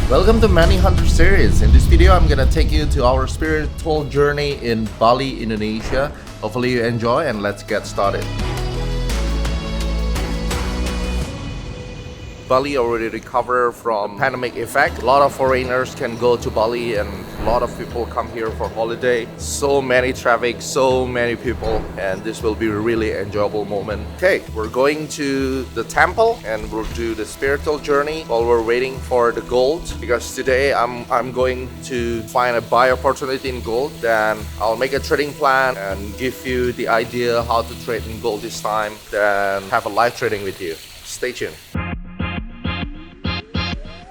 Welcome to Money Hunter series. In this video, I'm gonna take you to our spiritual journey in Bali, Indonesia. Hopefully you enjoy and let's get started. Bali already recovered from pandemic effect. A lot of foreigners can go to Bali and a lot of people come here for holiday. So many traffic, so many people, and this will be a really enjoyable moment. Okay, we're going to the temple and we'll do the spiritual journey while we're waiting for the gold, because today I'm going to find a buy opportunity in gold. Then I'll make a trading plan and give you the idea how to trade in gold this time, then have a live trading with you. Stay tuned.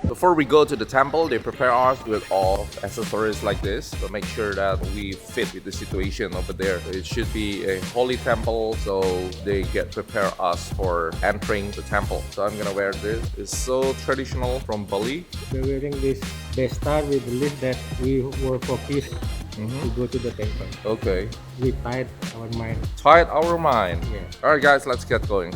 Before we go to the temple, they prepare us with all accessories like this, so make sure that we fit with the situation over there. It should be a holy temple, so they prepare us for entering the temple. So I'm gonna wear this. It's so traditional from Bali. We're wearing this. They start with the list that we were for peace to go to the temple. Okay. We tied our mind. Tied our mind. Yeah. Alright guys, let's get going.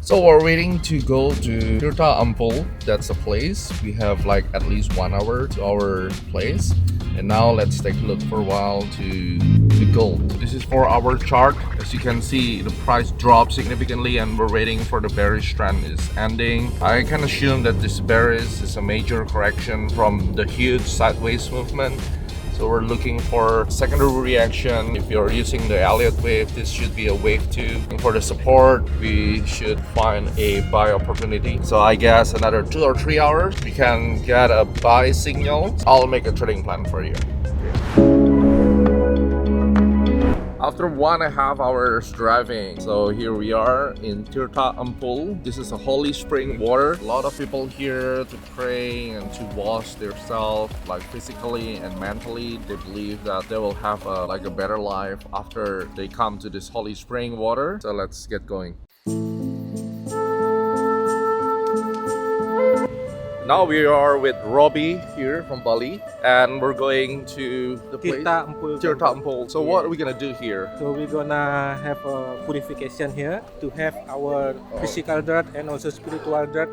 So we're waiting to go to Tirta Ampul. That's a place. We have like at least 1 hour to our place. And now let's take a look for a while to the gold. This is for our chart. As you can see, the price dropped significantly and we're waiting for the bearish trend is ending. I can assume that this bearish is a major correction from the huge sideways movement. So we're looking for secondary reaction. If you're using the Elliott wave, this should be a wave 2. And for the support, we should find a buy opportunity. So I guess another 2 or 3 hours, we can get a buy signal. I'll make a trading plan for you. After 1.5 hours driving, so here we are in Tirta Ampul. This is a holy spring water. A lot of people here to pray and to wash themselves, like physically and mentally. They believe that they will have a better life after they come to this holy spring water. So let's get going. Now we are with Robbie here from Bali, and we're going to the place Tirta Ampul. Tirta Ampul. So what are we gonna do here? So we're gonna have a purification here to have our physical dirt and also spiritual dirt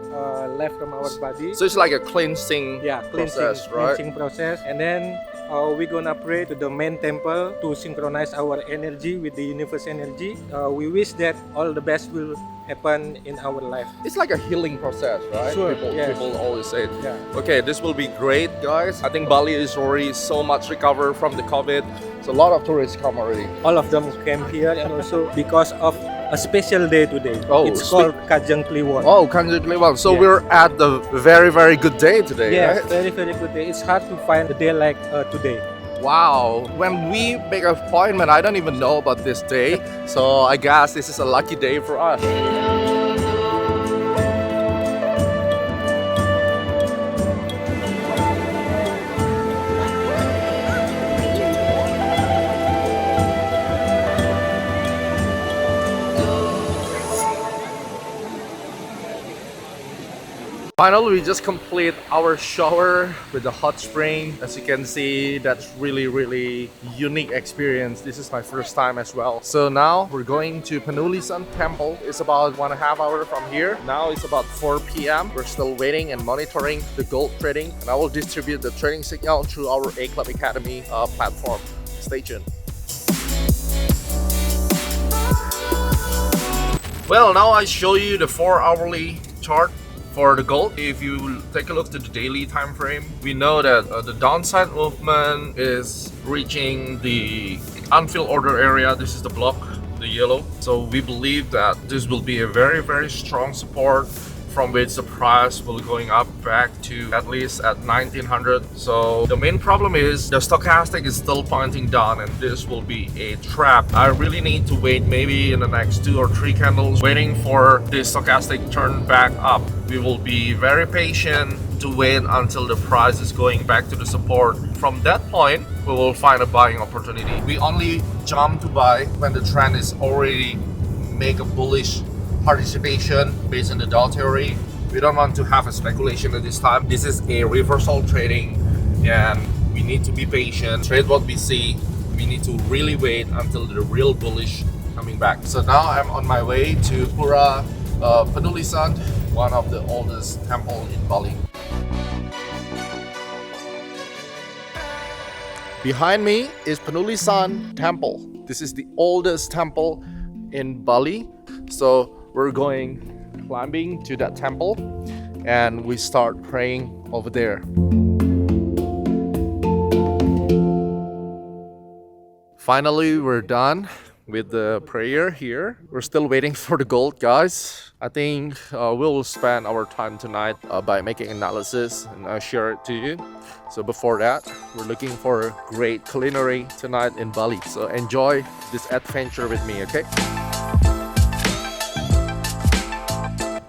left from our body. So it's like a cleansing process, right? Cleansing process. And then we're gonna pray to the main temple to synchronize our energy with the universe energy. We wish that all the best will happen in our life. It's like a healing process, right? Sure, People always say it. Yeah. Okay, this will be great, guys. I think Bali is already so much recovered from the COVID. So a lot of tourists come already. All of them came here, and also because of a special day today. Oh, it's called Kajang Kliwon. Oh, Kajang Kliwon. So Yeah. we're at the very, very good day today, Yes, right? very, very good day. It's hard to find a day like today. Wow. When we make an appointment, I don't even know about this day. So I guess this is a lucky day for us. Finally, we just complete our shower with the hot spring. As you can see, that's really unique experience. This is my first time as well. So now we're going to Penulisan Temple. It's about 1.5 hours from here. Now it's about 4 p.m. We're still waiting and monitoring the gold trading, and I will distribute the trading signal through our A Club Academy platform. Stay tuned. Well, now I show you the 4-hourly chart for the gold. If you take a look to the daily time frame, we know that the downside movement is reaching the unfilled order area. This is the block, the yellow. So we believe that this will be a very strong support from which the price will going up back to at least at 1900. So the main problem is the stochastic is still pointing down, and this will be a trap. I really need to wait maybe in the next 2 or 3 candles waiting for this stochastic turn back up. We will be very patient to wait until the price is going back to the support. From that point, we will find a buying opportunity. We only jump to buy when the trend is already make a bullish participation based on the Dow theory. We don't want to have a speculation at this time. This is a reversal trading, and we need to be patient, trade what we see. We need to really wait until the real bullish coming back. So now I'm on my way to Pura Penulisan, one of the oldest temple in Bali. Behind me is Penulisan Temple. This is the oldest temple in Bali. So we're going climbing to that temple and we start praying over there. Finally, we're done with the prayer here. We're still waiting for the gold, guys. I think we'll spend our time tonight by making analysis and I'll share it to you. So before that, we're looking for a great culinary tonight in Bali. So enjoy this adventure with me, okay?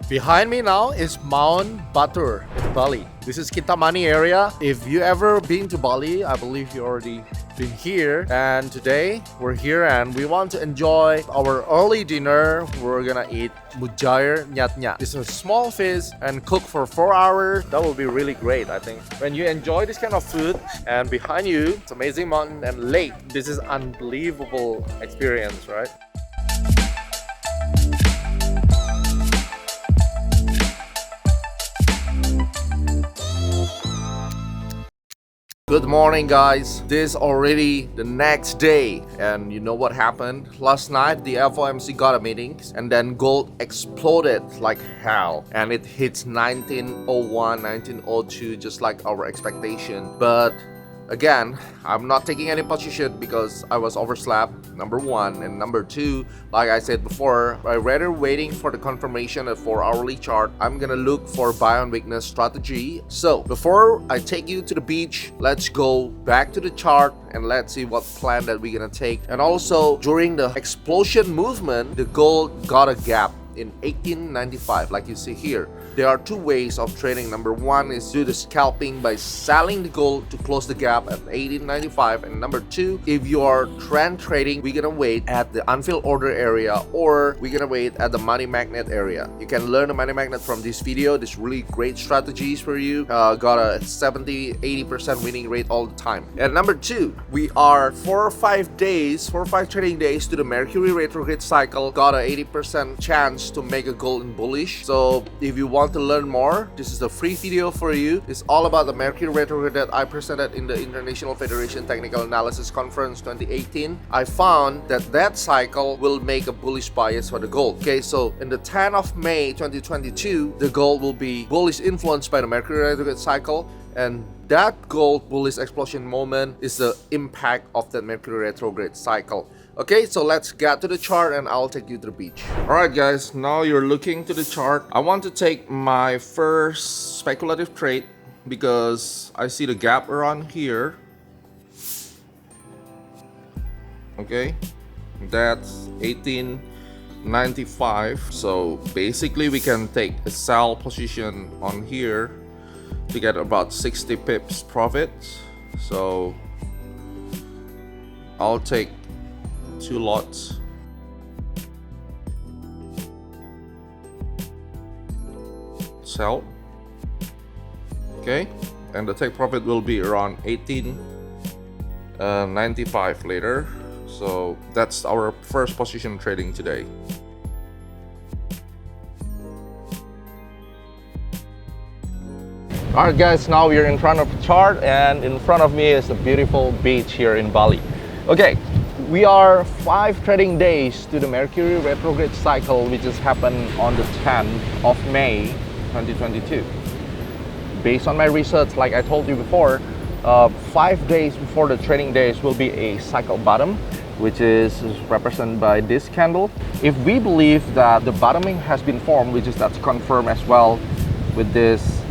Behind me now is Mount Batur in Bali. This is Kintamani area. If you ever been to Bali, I believe you already been here. And today we're here and we want to enjoy our early dinner. We're gonna eat mujair nyat nyat. It's a small fish and cook for 4 hours. That will be really great, I think. When you enjoy this kind of food and behind you, it's amazing mountain and lake. This is unbelievable experience, right? Good morning, guys. This is already the next day and you know what happened? Last night the FOMC got a meeting and then gold exploded like hell and it hits 1901, 1902 just like our expectation. But again, I'm not taking any position because I was overslept, number one, and number two, like I said before, I rather waiting for the confirmation of 4-hourly chart. I'm gonna look for buy on weakness strategy. So before I take you to the beach, let's go back to the chart and let's see what plan that we're gonna take. And also during the explosion movement, the gold got a gap in 1895 like you see here. There are two ways of trading. Number one is do the scalping by selling the gold to close the gap at 1895, and number two, if you are trend trading, we're gonna wait at the unfilled order area or we're gonna wait at the money magnet area. You can learn the money magnet from this video. This really great strategies for you. Got a 70-80% winning rate all the time. And number two, we are 4 or 5 trading days to the Mercury retrograde cycle. Got a 80% chance to make a golden bullish. So if you want to learn more, this is a free video for you. It's all about the Mercury retrograde that I presented in the International Federation Technical Analysis Conference 2018. I found that that cycle will make a bullish bias for the gold. Okay, so in the 10th of May 2022, the gold will be bullish influenced by the Mercury retrograde cycle, and that gold bullish explosion moment is the impact of that Mercury retrograde cycle. Okay, so let's get to the chart and I'll take you to the beach. Alright guys, now you're looking to the chart. I want to take my first speculative trade because I see the gap around here. Okay, that's 1895. So basically we can take a sell position on here to get about 60 pips profit. So I'll take 2 lots. Sell. Okay, and the take profit will be around 1895 later. So that's our first position trading today. Alright guys, now we're in front of the chart and in front of me is a beautiful beach here in Bali. Okay, we are 5 trading days to the Mercury retrograde cycle, which has happened on the 10th of May 2022. Based on my research, like I told you before, 5 days before the trading days will be a cycle bottom, which is represented by this candle. If we believe that the bottoming has been formed, which is that's confirmed as well with this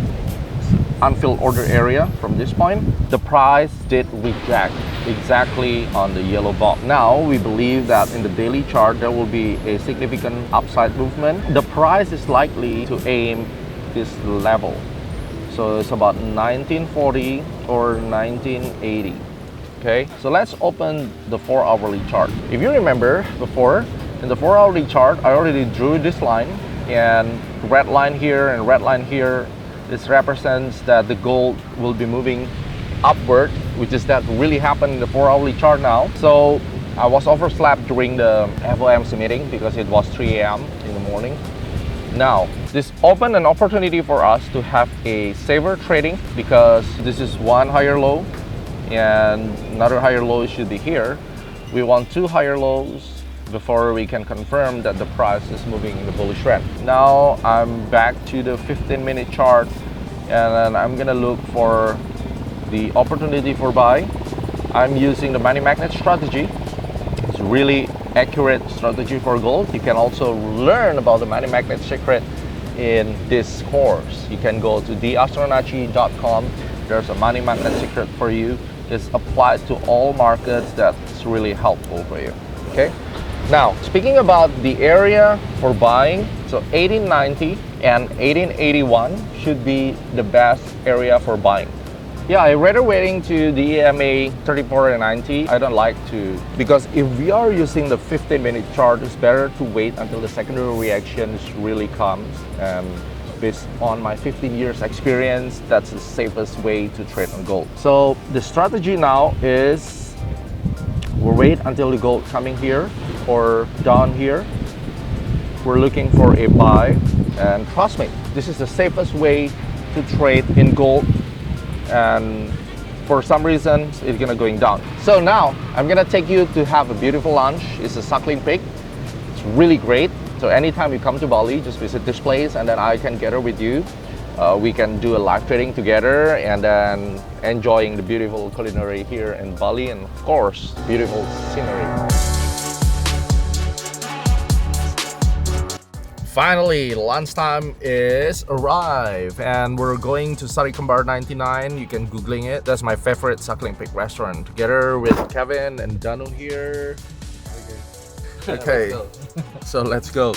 unfilled order area from this point, the price did reject exactly on the yellow bar. Now we believe that in the daily chart there will be a significant upside movement. The price is likely to aim this level, so it's about 1940 or 1980. Okay, so let's open the 4-hourly chart. If you remember before, in the 4-hourly chart I already drew this line, and red line here and red line here. This represents that the gold will be moving upward, which is that really happened in the 4-hourly chart now. So I was overslept during the FOMC meeting because it was 3 a.m. in the morning. Now, this opened an opportunity for us to have a safer trading because this is one higher low and another higher low should be here. We want two higher lows before we can confirm that the price is moving in the bullish trend. Now I'm back to the 15-minute chart and then I'm gonna look for the opportunity for buy. I'm using the money magnet strategy. It's really accurate strategy for gold. You can also learn about the money magnet secret in this course. You can go to theastronacci.com. There's a money magnet secret for you. It's applied to all markets. That's really helpful for you. Okay. Now, speaking about the area for buying, so 1890 and 1881 should be the best area for buying. Yeah, I rather waiting to the EMA 34 and 90. I don't like to, because if we are using the 15-minute chart, it's better to wait until the secondary reactions really comes. And based on my 15 years experience, that's the safest way to trade on gold. So the strategy now is we'll wait until the gold coming here or down here. We're looking for a buy, and trust me, this is the safest way to trade in gold. And for some reason it's gonna going down. So now I'm gonna take you to have a beautiful lunch. It's a suckling pig. It's really great. So anytime you come to Bali, just visit this place and then I can gather with you. We can do a live trading together and then enjoying the beautiful culinary here in Bali and of course beautiful scenery. Finally, lunchtime is arrived and we're going to Sari Kembar 99. You can googling it. That's my favorite suckling pig restaurant. Together with Kevin and Danu here. Okay, so let's go.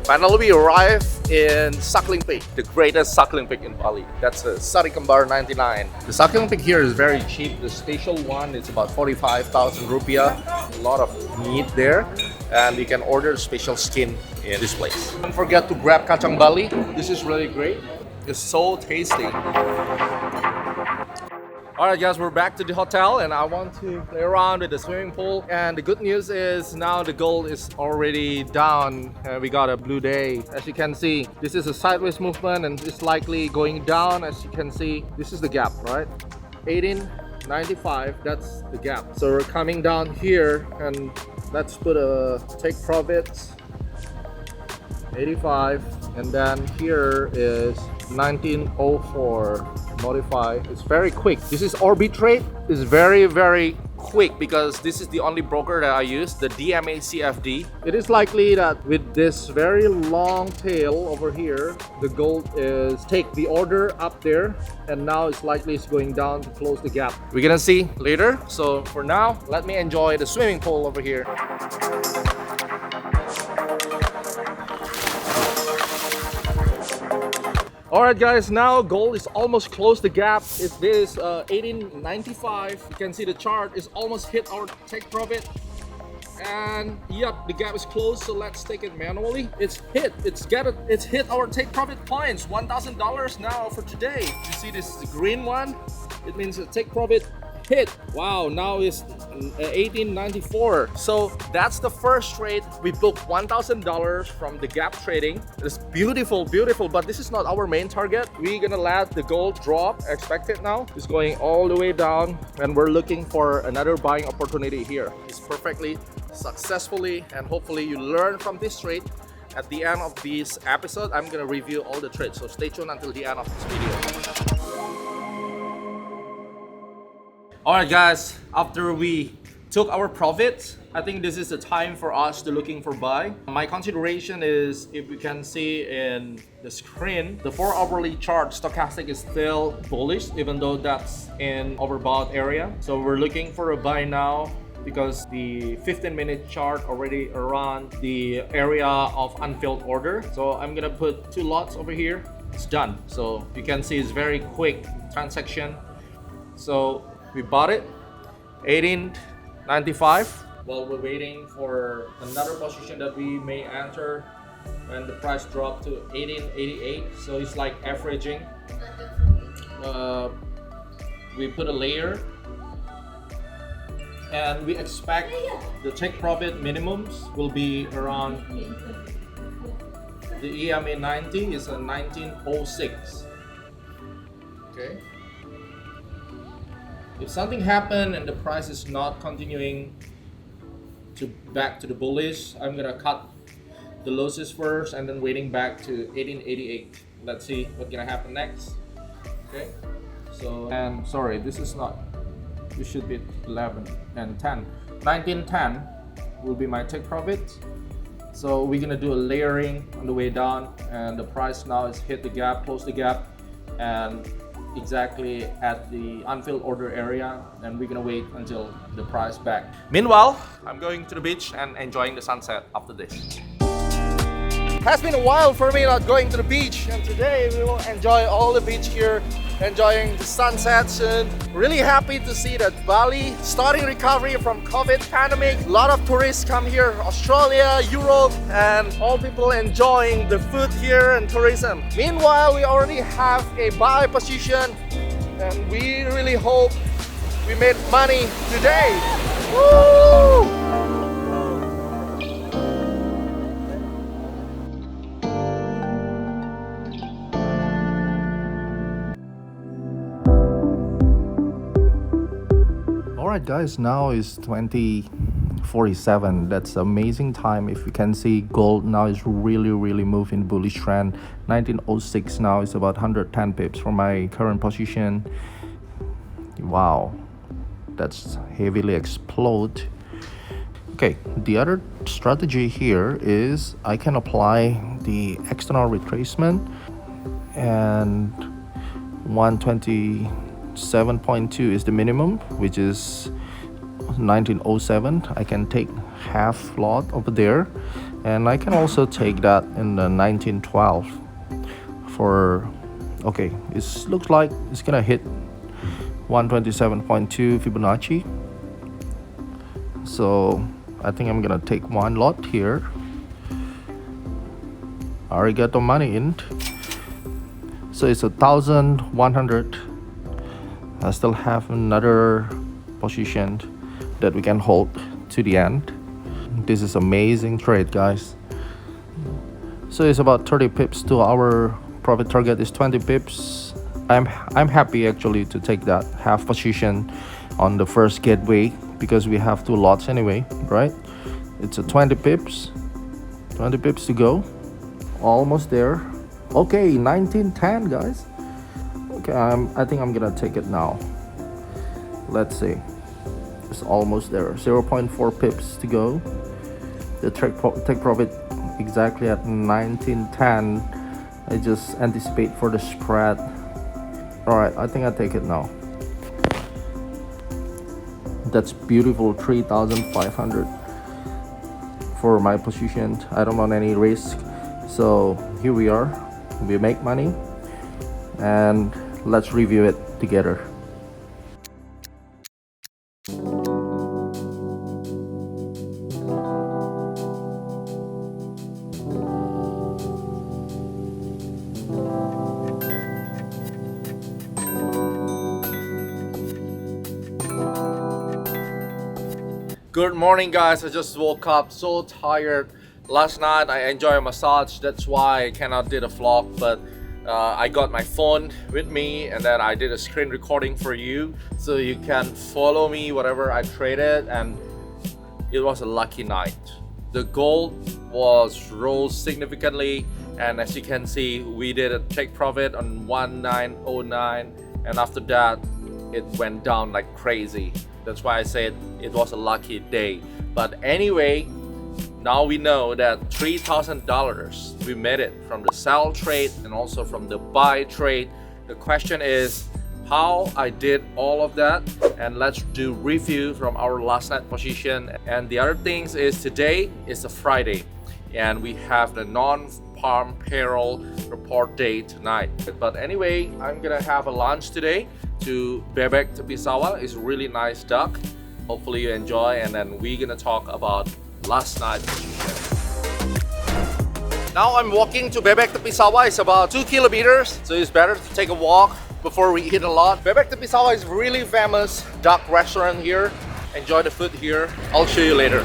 Finally, we arrived in Suckling Pig, the greatest suckling pig in Bali. That's the Sari Kembar 99. The suckling pig here is very cheap. The special one is about 45,000 rupiah. A lot of meat there. And you can order special skin in this place. Don't forget to grab kacang Bali. This is really great. It's so tasty. Alright guys, we're back to the hotel and I want to play around with the swimming pool. And the good news is now the gold is already down and we got a blue day. As you can see, this is a sideways movement and it's likely going down. As you can see, this is the gap, right? 1895, that's the gap. So we're coming down here and let's put a take profits 85 and then here is 1904 modify. It's very quick. This is arbitrate. It's very quick because this is the only broker that I use, the DMA CFD. It is likely that with this very long tail over here, the gold is take the order up there and now it's likely it's going down to close the gap. We're gonna see later. So for now, let me enjoy the swimming pool over here. Alright guys, now gold is almost closed the gap. It is 1895. You can see the chart is almost hit our take profit. And yep, the gap is closed, so let's take it manually. It's hit. It's hit our take profit points. $1,000 now for today. You see this green one? It means the take profit hit. Wow, now it's 1894. So that's the first trade. We booked $1,000 from the gap trading. It's beautiful, but this is not our main target. We're gonna let the gold drop. Expect it now. It's going all the way down and we're looking for another buying opportunity here. It's perfectly successfully and hopefully you learn from this trade. At the end of this episode, I'm gonna review all the trades. So stay tuned until the end of this video. Alright guys, after we took our profits, I think this is the time for us to looking for buy. My consideration is, if you can see in the screen, the 4-hourly chart stochastic is still bullish even though that's in overbought area. So we're looking for a buy now because the 15-minute chart already around the area of unfilled order. So I'm gonna put 2 lots over here. It's done. So you can see it's very quick transaction. So we bought it 1895 while we're waiting for another position that we may enter when the price dropped to 1888. So it's like averaging. We put a layer and we expect the take profit minimums will be around The EMA90 is a 1906. Okay. If something happened and the price is not continuing to back to the bullish, I'm gonna cut the losses first and then waiting back to 1888. Let's see what's gonna happen next. Okay. So, and sorry, this is not. This should be 11 and 10. 1910 will be my take profit. So we're gonna do a layering on the way down, and the price now is hit the gap, close the gap, and exactly at the unfilled order area, and we're gonna wait until the price back. Meanwhile, I'm going to the beach and enjoying the sunset after this. Has been a while for me not going to the beach, and today we will enjoy all the beach here, enjoying the sunset soon. Really happy to see that Bali starting recovery from COVID pandemic. A lot of tourists come here, Australia, Europe, and all people enjoying the food here and tourism. Meanwhile, we already have a buy position, and we really hope we made money today. Woo! Alright guys, now is 20:47. That's amazing time. If you can see, gold now is really moving bullish trend. 1906 now is about 110 pips for my current position. Wow, that's heavily explode. Okay, the other strategy here is I can apply the external retracement, and 127.2 is the minimum, which is 1907. I can take half lot over there, and I can also take that in the 1912 for, okay, it looks like it's gonna hit 127.2 Fibonacci. So I think I'm gonna take one lot here. I already got the money in, so it's 1,100. I still have another position that we can hold to the end. This is amazing trade, guys. So it's about 30 pips to our profit target is 20 pips. I'm happy actually to take that half position on the first gateway because we have two lots anyway, right? It's a 20 pips to go. Almost there. Okay, 1910, guys. Okay, I think I'm gonna take it now. Let's see. It's almost there. 0.4 pips to go. The take profit exactly at 1910. I just anticipate for the spread. Alright, I think I take it now. That's beautiful. 3,500 for my position. I don't want any risk. So here we are. We make money, and let's review it together. Good morning, guys. I just woke up so tired. Last night I enjoyed a massage, that's why I cannot do the vlog, but I got my phone with me, and then I did a screen recording for you so you can follow me whatever I traded, and it was a lucky night. The gold rose significantly, and as you can see, we did a take profit on 1909, and after that it went down like crazy. That's why I said it was a lucky day. But anyway, now we know that $3,000 we made it from the sell trade and also from the buy trade. The question is how I did all of that, and let's do review from our last night position. And the other things is today is a Friday, and we have the non-farm payroll report day tonight. But anyway, I'm gonna have a lunch today to Bebek Tepi Sawah. It's a really nice duck. Hopefully you enjoy, and then we're gonna talk about last night. Now I'm walking to Bebek Tepi Sawah. It's about 2 kilometers, so it's better to take a walk before we eat a lot. Bebek Tepi Sawah is really famous duck restaurant here. Enjoy the food here. I'll show you later.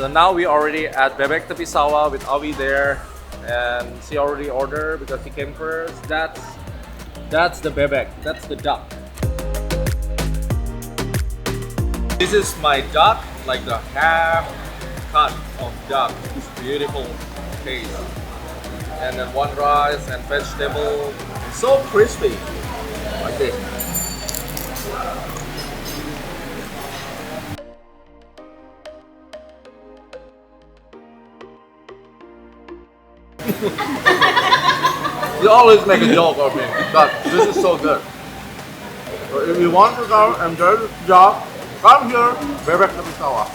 So now we already at Bebek Tepi Sawah with Avi there, and she already ordered because he came first. That's the bebek, that's the duck. This is my duck, like the half cut of duck. It's beautiful taste. And then one rice and vegetable. It's so crispy, like this. You always make a joke of me, but this is so good. So if you want to come and enjoy this job, come here, Bebek Tepi Sawah.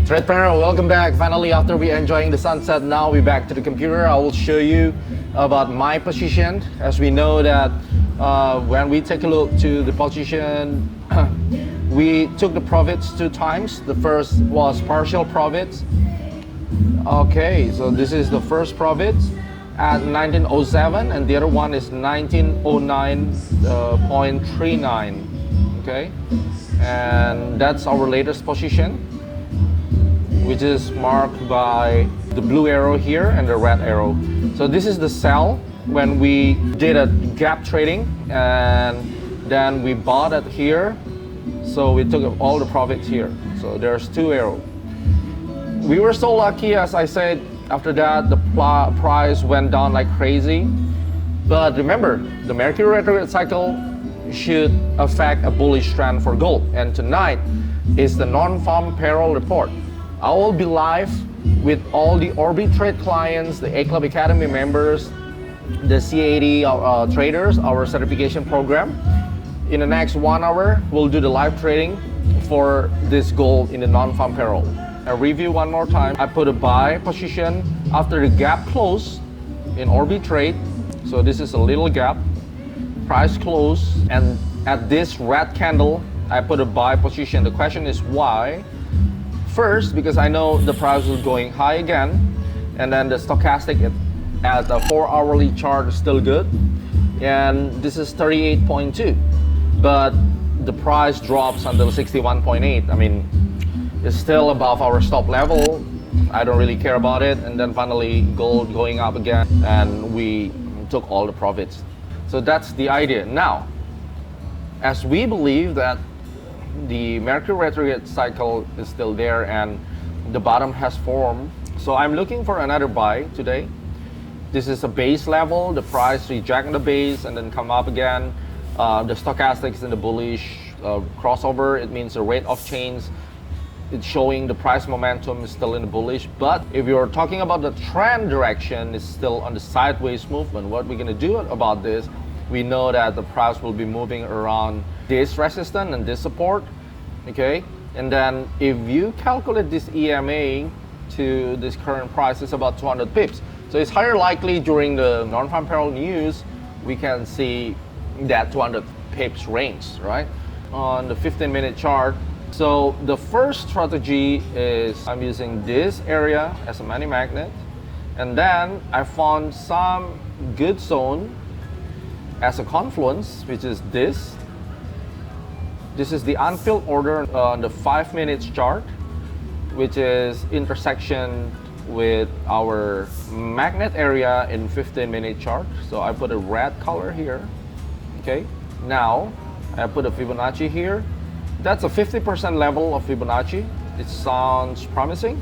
Trade Planner, welcome back. Finally, after we enjoying the sunset, now we're back to the computer. I will show you about my position. As we know that when we take a look to the position, we took the profits 2 times. The first was partial profits. Okay, so this is the first profit at 1907, and the other one is 1909.39. Okay, and that's our latest position, which is marked by the blue arrow here and the red arrow. So this is the sell when we did a gap trading, and then we bought it here. So we took all the profits here. So there's 2 arrows. We were so lucky, as I said, after that the price went down like crazy. But remember, the Mercury retrograde cycle should affect a bullish trend for gold. And tonight is the non-farm payroll report. I will be live with all the Orbit Trade clients, the A Club Academy members, the C80 traders, our certification program. In the next 1 hour, we'll do the live trading for this gold in the non-farm payroll. I review one more time. I put a buy position after the gap close in Orbit Trade. So this is a little gap, price close, and at this red candle, I put a buy position. The question is why? First, because I know the price is going high again, and then the stochastic at the 4-hourly chart is still good, and this is 38.2, but the price drops until 61.8. I mean, it's still above our stop level. I don't really care about it. And then finally gold going up again, and we took all the profits. So that's the idea. Now, as we believe that the Mercury retrograde cycle is still there and the bottom has formed, so I'm looking for another buy today. This is a base level. The price reject the base and then come up again. The stochastic is in the bullish crossover. It means the rate of change, it's showing the price momentum is still in the bullish. But if you're talking about the trend direction, it's still on the sideways movement. What we're gonna do about this, we know that the price will be moving around this resistance and this support, okay? And then if you calculate this EMA to this current price, it's about 200 pips. So it's higher likely during the non-farm payroll news, we can see that 200 pips range, right? On the 15-minute chart. So the first strategy is I'm using this area as a money magnet. And then I found some good zone as a confluence, which is this. This is the unfilled order on the 5-minute chart, which is intersection with our magnet area in 15-minute chart. So I put a red color here. Okay, now I put a Fibonacci here. That's a 50% level of Fibonacci. It sounds promising.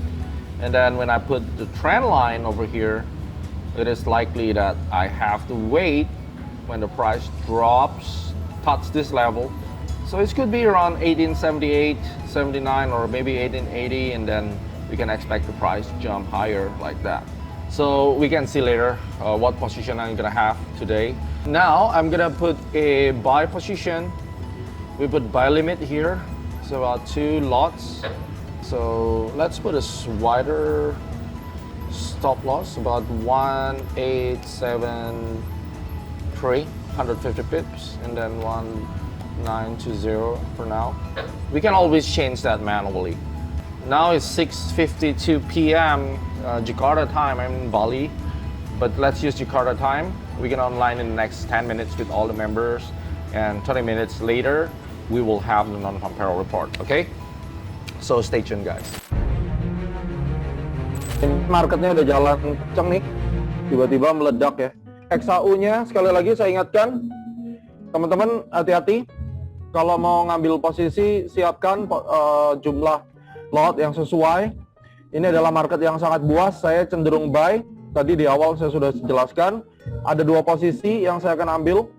And then when I put the trend line over here, it is likely that I have to wait when the price drops, touch this level. So it could be around 1878, 79, or maybe 1880, and then we can expect the price to jump higher like that. So we can see later what position I'm gonna have today. Now I'm gonna put a buy position. We put buy limit here, so about 2 lots. So let's put a wider stop loss, about 1873, 150 pips, and then 1920 for now. We can always change that manually. Now it's 6:52 p.m. Jakarta time. I'm in Bali, but let's use Jakarta time. We get online in the next 10 minutes with all the members, and 20 minutes later, we will have the non-farm payroll report, okay? So stay tuned, guys. Marketnya udah jalan kenceng nih, tiba-tiba meledak ya. XAU-nya sekali lagi saya ingatkan, teman-teman hati-hati. Kalau mau ngambil posisi, siapkan jumlah lot yang sesuai. Ini adalah market yang sangat buas, saya cenderung buy. Tadi di awal saya sudah jelaskan, ada dua posisi yang saya akan ambil.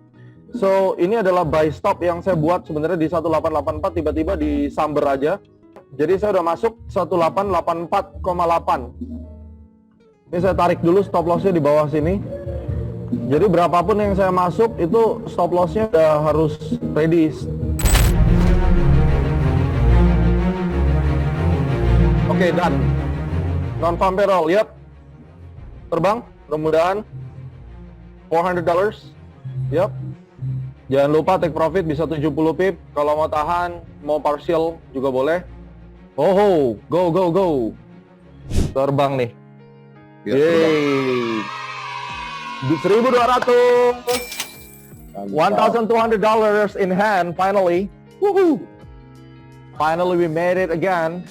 So, ini adalah buy stop yang saya buat sebenarnya di 1884, tiba-tiba disamber aja. Jadi saya udah masuk 1884,8. Ini saya tarik dulu stop lossnya di bawah sini. Jadi berapapun yang saya masuk, itu stop lossnya udah harus ready. Oke, done. Non-farm payroll, yep. Terbang, mudah-mudahan $400, yep. Jangan lupa take profit bisa 70 pip. Kalau mau tahan, mau partial juga boleh. Oh, go, go, go. Terbang nih. Yeay. 1.200. $1,200 in hand, finally. Woohoo! Finally, we made it again.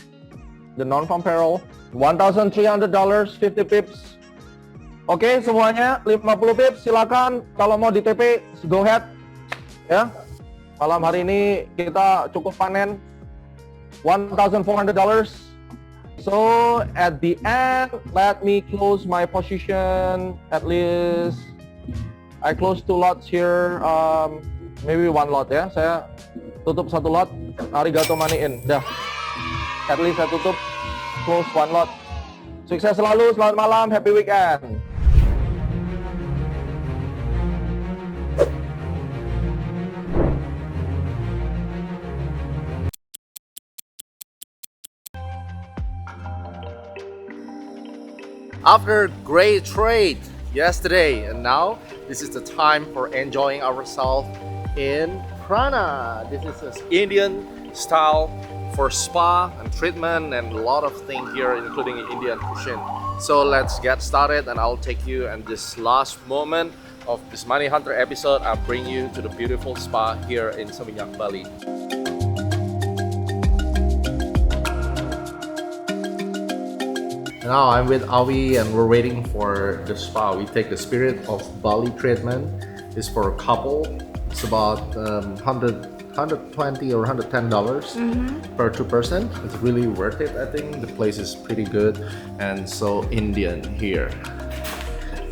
The non-farm payroll. $1,300, 50 pips. Oke, semuanya 50 pips, silakan. Kalau mau di TP, go ahead. Ya. Malam hari ini kita cukup panen $1,400. So at the end, let me close my position. At least I close 2 lots here. Maybe 1 lot ya. Saya tutup 1 lot. Arigato money in. Dah. At least saya tutup close 1 lot. Sukses selalu. Selamat malam. Happy weekend. After great trade yesterday, and now this is the time for enjoying ourselves in Prana. This is an Indian style for spa and treatment and a lot of things here, including Indian cuisine. So let's get started, and I'll take you in this last moment of this Money Hunter episode. I'll bring you to the beautiful spa here in Seminyak, Bali. Now I'm with Avi and we're waiting for the spa. We take the Spirit of Bali treatment. It's for a couple. It's about $120 or $110 per 2 person. It's really worth it, I think. The place is pretty good and so Indian here.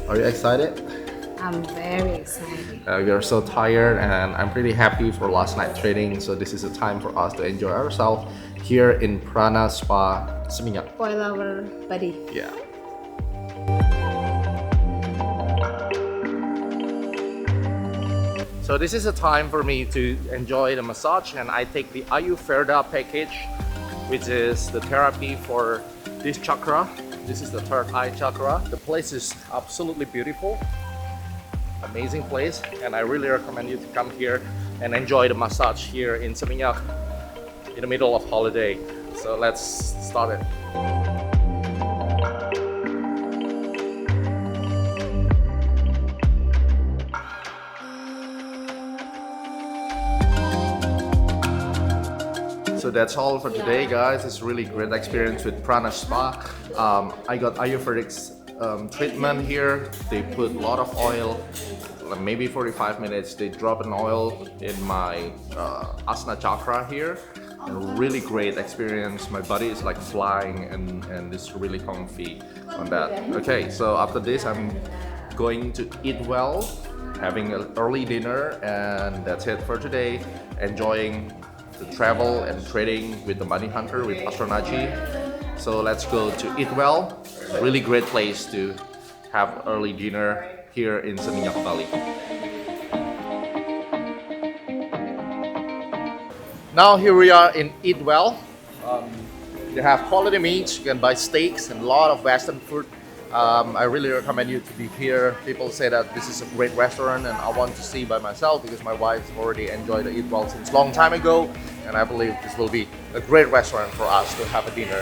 Are you excited? I'm very excited. We are so tired and I'm pretty happy for last night trading. So this is a time for us to enjoy ourselves here in Prana Spa, Seminyak. Spoil our body. Yeah. So this is a time for me to enjoy the massage, and I take the Ayurveda package, which is the therapy for this chakra. This is the third eye chakra. The place is absolutely beautiful. Amazing place, and I really recommend you to come here and enjoy the massage here in Seminyak in the middle of holiday. So let's start it. So that's all for today, guys. It's really great experience with Prana Spa. I got Ayurvedic treatment here. They put a lot of oil, maybe 45 minutes. They drop an oil in my Asana chakra here. A really great experience. My body is like flying and it's really comfy on that. Okay, so after this I'm going to eat well, having an early dinner, and that's it for today. Enjoying the travel and trading with the Money Hunter with Astronacci. So let's go to eat well. Really great place to have early dinner here in Seminyak, Bali. Now here we are in Eat Well. They have quality meats. You can buy steaks and a lot of Western food. I really recommend you to be here. People say that this is a great restaurant, and I want to see by myself because my wife already enjoyed the Eat Well since long time ago, and I believe this will be a great restaurant for us to have a dinner.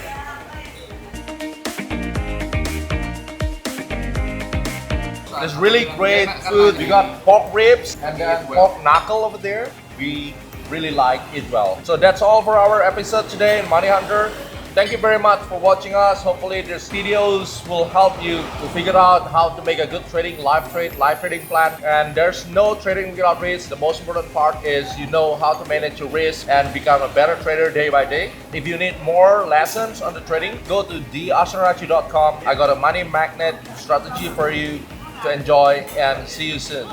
There's really great food. We got pork ribs and then pork knuckle over there. We really like it well. So that's all for our episode today in Money Hunter. Thank you very much for watching us. Hopefully these videos will help you to figure out how to make a good live trading plan. And there's no trading without risk. The most important part is you know how to manage your risk and become a better trader day by day. If you need more lessons on the trading, go to theastronacci.com. I got a money magnet strategy for you to enjoy, and see you soon.